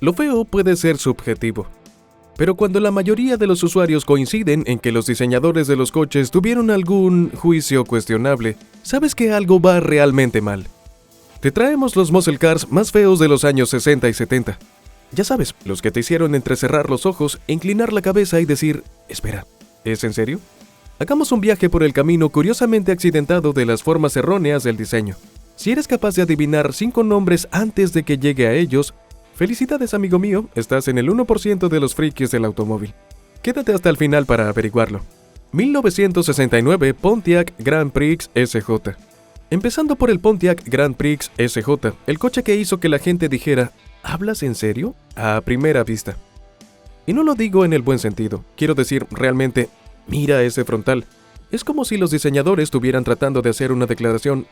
Lo feo puede ser subjetivo, pero cuando la mayoría de los usuarios coinciden en que los diseñadores de los coches tuvieron algún juicio cuestionable, sabes que algo va realmente mal. Te traemos los muscle cars más feos de los años 60 y 70. Ya sabes, los que te hicieron entrecerrar los ojos, inclinar la cabeza y decir, espera, ¿es en serio? Hagamos un viaje por el camino curiosamente accidentado de las formas erróneas del diseño. Si eres capaz de adivinar 5 nombres antes de que llegue a ellos, felicidades amigo mío, estás en el 1% de los frikis del automóvil. Quédate hasta el final para averiguarlo. 1969 Pontiac Grand Prix SJ. Empezando por el Pontiac Grand Prix SJ, el coche que hizo que la gente dijera, ¿hablas en serio? A primera vista. Y no lo digo en el buen sentido, quiero decir realmente, mira ese frontal. Es como si los diseñadores estuvieran tratando de hacer una declaración,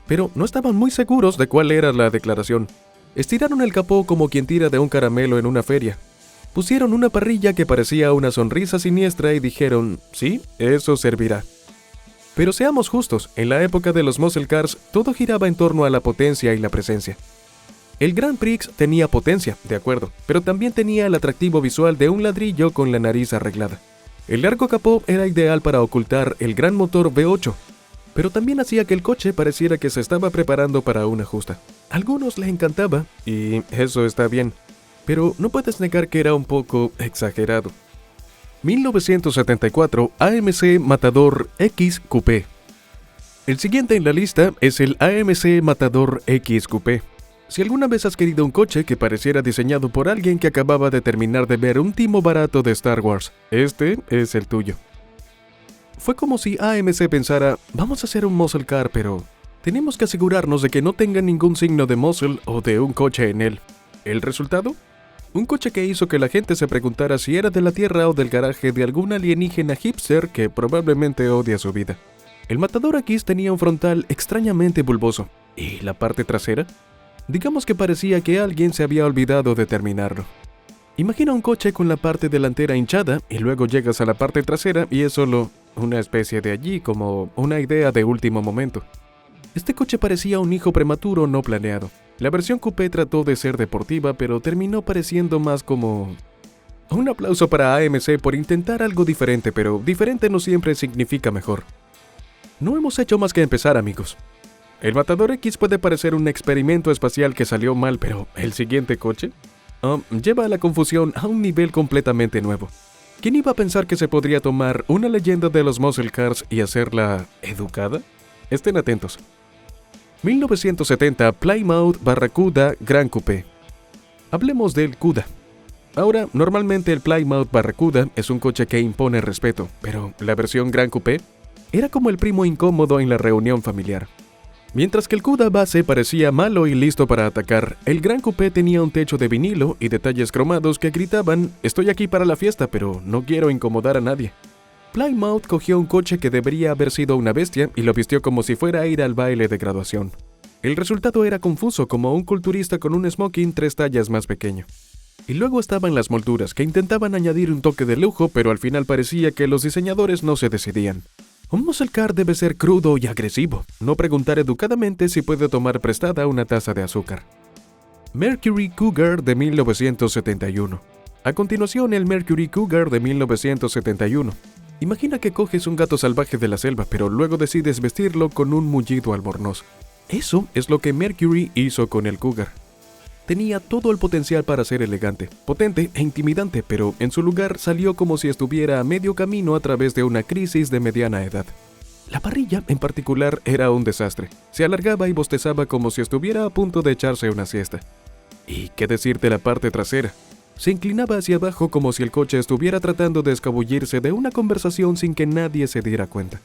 pero no estaban muy seguros de cuál era la declaración. Estiraron el capó como quien tira de un caramelo en una feria. Pusieron una parrilla que parecía una sonrisa siniestra y dijeron, sí, eso servirá. Pero seamos justos, en la época de los muscle cars, todo giraba en torno a la potencia y la presencia. El Grand Prix tenía potencia, de acuerdo, pero también tenía el atractivo visual de un ladrillo con la nariz arreglada. El largo capó era ideal para ocultar el gran motor V8, pero también hacía que el coche pareciera que se estaba preparando para una justa. A algunos les encantaba, y eso está bien, pero no puedes negar que era un poco exagerado. 1974 AMC Matador X Coupé. El siguiente en la lista es el AMC Matador X Coupé. Si alguna vez has querido un coche que pareciera diseñado por alguien que acababa de terminar de ver un timo barato de Star Wars, este es el tuyo. Fue como si AMC pensara, vamos a hacer un muscle car, pero tenemos que asegurarnos de que no tenga ningún signo de muscle o de un coche en él. ¿El resultado? Un coche que hizo que la gente se preguntara si era de la Tierra o del garaje de algún alienígena hipster que probablemente odia su vida. El Matador X tenía un frontal extrañamente bulboso. ¿Y la parte trasera? Digamos que parecía que alguien se había olvidado de terminarlo. Imagina un coche con la parte delantera hinchada y luego llegas a la parte trasera y es solo una especie de allí, como una idea de último momento. Este coche parecía un hijo prematuro no planeado. La versión coupé trató de ser deportiva, pero terminó pareciendo más como... Un aplauso para AMC por intentar algo diferente, pero diferente no siempre significa mejor. No hemos hecho más que empezar, amigos. El Matador X puede parecer un experimento espacial que salió mal, pero ¿el siguiente coche? Lleva a la confusión a un nivel completamente nuevo. ¿Quién iba a pensar que se podría tomar una leyenda de los muscle cars y hacerla educada? Estén atentos. 1970 Plymouth Barracuda Gran Coupé. Hablemos del CUDA. Ahora, normalmente el Plymouth Barracuda es un coche que impone respeto, pero la versión Gran Coupé era como el primo incómodo en la reunión familiar. Mientras que el CUDA base parecía malo y listo para atacar, el Gran Coupé tenía un techo de vinilo y detalles cromados que gritaban, estoy aquí para la fiesta, pero no quiero incomodar a nadie. Plymouth cogió un coche que debería haber sido una bestia y lo vistió como si fuera a ir al baile de graduación. El resultado era confuso, como un culturista con un smoking 3 tallas más pequeño. Y luego estaban las molduras, que intentaban añadir un toque de lujo, pero al final parecía que los diseñadores no se decidían. Un muscle car debe ser crudo y agresivo, no preguntar educadamente si puede tomar prestada una taza de azúcar. Mercury Cougar de 1971. A continuación, el Mercury Cougar de 1971. Imagina que coges un gato salvaje de la selva, pero luego decides vestirlo con un mullido albornoz. Eso es lo que Mercury hizo con el Cougar. Tenía todo el potencial para ser elegante, potente e intimidante, pero en su lugar salió como si estuviera a medio camino a través de una crisis de mediana edad. La parrilla, en particular, era un desastre. Se alargaba y bostezaba como si estuviera a punto de echarse una siesta. ¿Y qué decir de la parte trasera? Se inclinaba hacia abajo como si el coche estuviera tratando de escabullirse de una conversación sin que nadie se diera cuenta.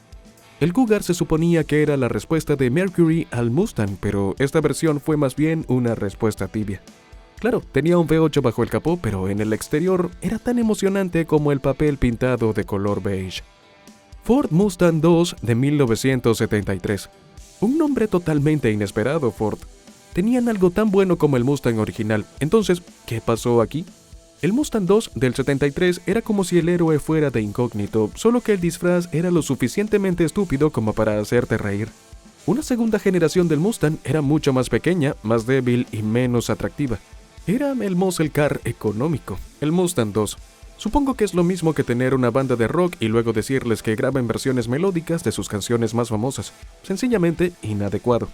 El Cougar se suponía que era la respuesta de Mercury al Mustang, pero esta versión fue más bien una respuesta tibia. Claro, tenía un V8 bajo el capó, pero en el exterior era tan emocionante como el papel pintado de color beige. Ford Mustang II de 1973. Un nombre totalmente inesperado, Ford. Tenían algo tan bueno como el Mustang original. Entonces, ¿qué pasó aquí? El Mustang II del 73 era como si el héroe fuera de incógnito, solo que el disfraz era lo suficientemente estúpido como para hacerte reír. Una segunda generación del Mustang era mucho más pequeña, más débil y menos atractiva. Era el muscle car económico, el Mustang 2. Supongo que es lo mismo que tener una banda de rock y luego decirles que graben versiones melódicas de sus canciones más famosas. Sencillamente inadecuado.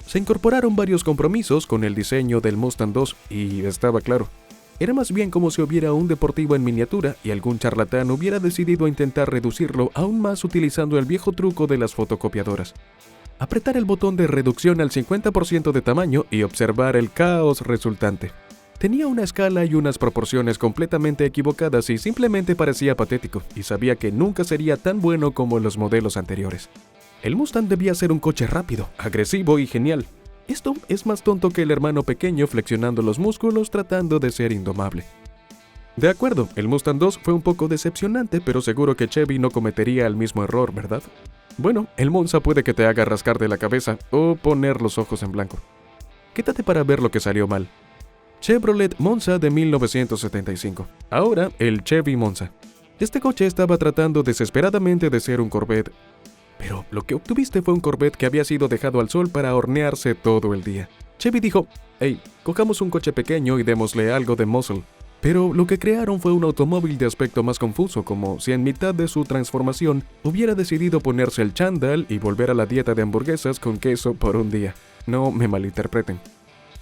Se incorporaron varios compromisos con el diseño del Mustang 2 y estaba claro. Era más bien como si hubiera un deportivo en miniatura y algún charlatán hubiera decidido intentar reducirlo aún más utilizando el viejo truco de las fotocopiadoras. Apretar el botón de reducción al 50% de tamaño y observar el caos resultante. Tenía una escala y unas proporciones completamente equivocadas y simplemente parecía patético, y sabía que nunca sería tan bueno como los modelos anteriores. El Mustang debía ser un coche rápido, agresivo y genial. Esto es más tonto que el hermano pequeño flexionando los músculos tratando de ser indomable. De acuerdo, el Mustang 2 fue un poco decepcionante, pero seguro que Chevy no cometería el mismo error, ¿verdad? Bueno, el Monza puede que te haga rascar de la cabeza o poner los ojos en blanco. Quédate para ver lo que salió mal. Chevrolet Monza de 1975. Ahora, el Chevy Monza. Este coche estaba tratando desesperadamente de ser un Corvette, pero lo que obtuviste fue un Corvette que había sido dejado al sol para hornearse todo el día. Chevy dijo, hey, cojamos un coche pequeño y démosle algo de muscle. Pero lo que crearon fue un automóvil de aspecto más confuso, como si en mitad de su transformación hubiera decidido ponerse el chándal y volver a la dieta de hamburguesas con queso por un día. No me malinterpreten.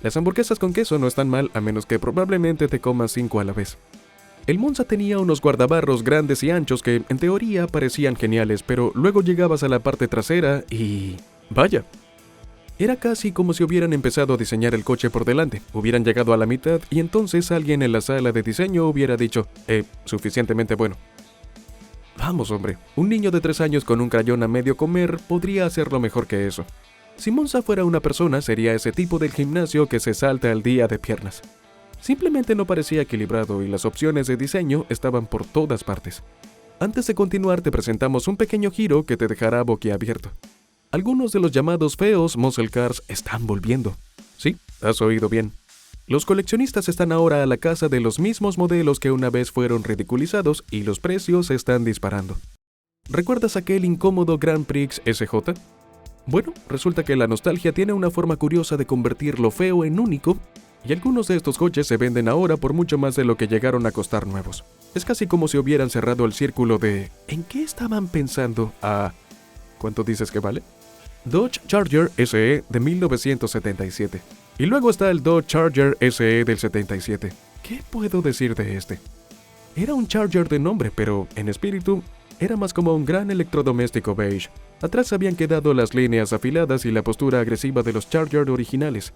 Las hamburguesas con queso no están mal a menos que probablemente te comas 5 a la vez. El Monza tenía unos guardabarros grandes y anchos que, en teoría, parecían geniales, pero luego llegabas a la parte trasera y... ¡vaya! Era casi como si hubieran empezado a diseñar el coche por delante, hubieran llegado a la mitad y entonces alguien en la sala de diseño hubiera dicho, suficientemente bueno. Vamos, hombre, un niño de 3 años con un crayón a medio comer podría hacerlo mejor que eso. Si Monza fuera una persona, sería ese tipo del gimnasio que se salta al día de piernas. Simplemente no parecía equilibrado y las opciones de diseño estaban por todas partes. Antes de continuar, te presentamos un pequeño giro que te dejará boquiabierto. Algunos de los llamados feos muscle cars están volviendo. Sí, has oído bien. Los coleccionistas están ahora a la caza de los mismos modelos que una vez fueron ridiculizados y los precios están disparando. ¿Recuerdas aquel incómodo Grand Prix SJ? Bueno, resulta que la nostalgia tiene una forma curiosa de convertir lo feo en único, y algunos de estos coches se venden ahora por mucho más de lo que llegaron a costar nuevos. Es casi como si hubieran cerrado el círculo de ¿en qué estaban pensando? ¿Cuánto dices que vale? Dodge Charger SE de 1977. Y luego está el Dodge Charger SE del 77. ¿Qué puedo decir de este? Era un Charger de nombre, pero en espíritu era más como un gran electrodoméstico beige. Atrás habían quedado las líneas afiladas y la postura agresiva de los Charger originales.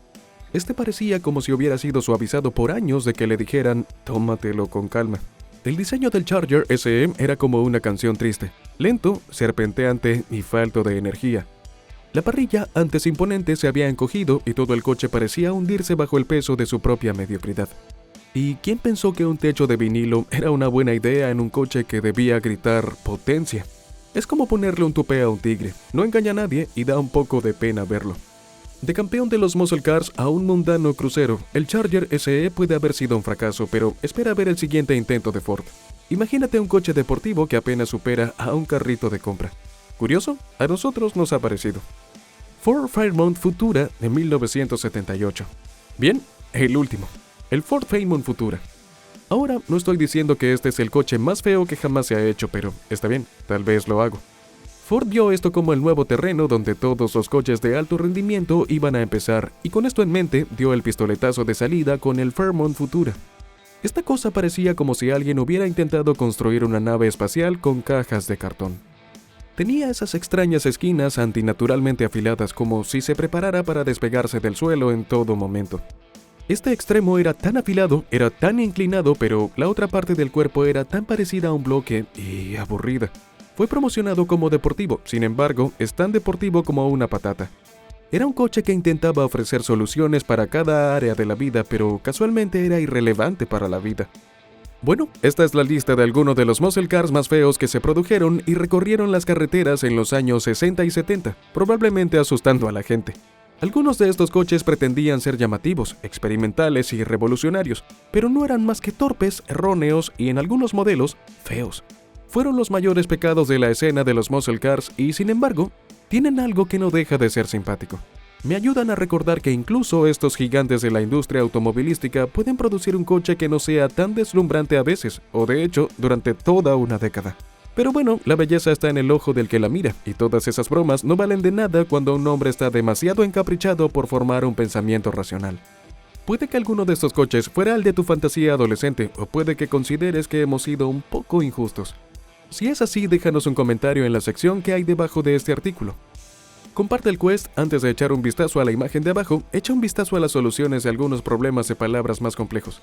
Este parecía como si hubiera sido suavizado por años de que le dijeran, tómatelo con calma. El diseño del Charger SE era como una canción triste, lento, serpenteante y falto de energía. La parrilla, antes imponente, se había encogido y todo el coche parecía hundirse bajo el peso de su propia mediocridad. ¿Y quién pensó que un techo de vinilo era una buena idea en un coche que debía gritar potencia? Es como ponerle un tupé a un tigre, no engaña a nadie y da un poco de pena verlo. De campeón de los muscle cars a un mundano crucero, el Charger SE puede haber sido un fracaso, pero espera ver el siguiente intento de Ford. Imagínate un coche deportivo que apenas supera a un carrito de compra. ¿Curioso? A nosotros nos ha parecido. Ford Fairmont Futura de 1978. Bien, el último. El Ford Fairmont Futura. Ahora, no estoy diciendo que este es el coche más feo que jamás se ha hecho, pero está bien, tal vez lo hago. Ford vio esto como el nuevo terreno donde todos los coches de alto rendimiento iban a empezar, y con esto en mente, dio el pistoletazo de salida con el Fairmont Futura. Esta cosa parecía como si alguien hubiera intentado construir una nave espacial con cajas de cartón. Tenía esas extrañas esquinas antinaturalmente afiladas como si se preparara para despegarse del suelo en todo momento. Este extremo era tan afilado, era tan inclinado, pero la otra parte del cuerpo era tan parecida a un bloque y aburrida. Fue promocionado como deportivo, sin embargo, es tan deportivo como una patata. Era un coche que intentaba ofrecer soluciones para cada área de la vida, pero casualmente era irrelevante para la vida. Bueno, esta es la lista de algunos de los muscle cars más feos que se produjeron y recorrieron las carreteras en los años 60 y 70, probablemente asustando a la gente. Algunos de estos coches pretendían ser llamativos, experimentales y revolucionarios, pero no eran más que torpes, erróneos y en algunos modelos, feos. Fueron los mayores pecados de la escena de los muscle cars y, sin embargo, tienen algo que no deja de ser simpático. me ayudan a recordar que incluso estos gigantes de la industria automovilística pueden producir un coche que no sea tan deslumbrante a veces, o de hecho, durante toda una década. Pero bueno, la belleza está en el ojo del que la mira, y todas esas bromas no valen de nada cuando un hombre está demasiado encaprichado por formar un pensamiento racional. Puede que alguno de estos coches fuera el de tu fantasía adolescente, o puede que consideres que hemos sido un poco injustos. Si es así, déjanos un comentario en la sección que hay debajo de este artículo. Comparte el quest antes de echar un vistazo a la imagen de abajo, echa un vistazo a las soluciones de algunos problemas de palabras más complejos.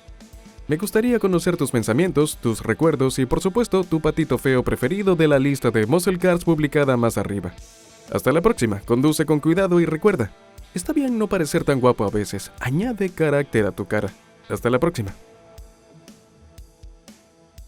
Me gustaría conocer tus pensamientos, tus recuerdos y por supuesto tu patito feo preferido de la lista de Muscle Cars publicada más arriba. Hasta la próxima, conduce con cuidado y recuerda, está bien no parecer tan guapo a veces, añade carácter a tu cara. Hasta la próxima.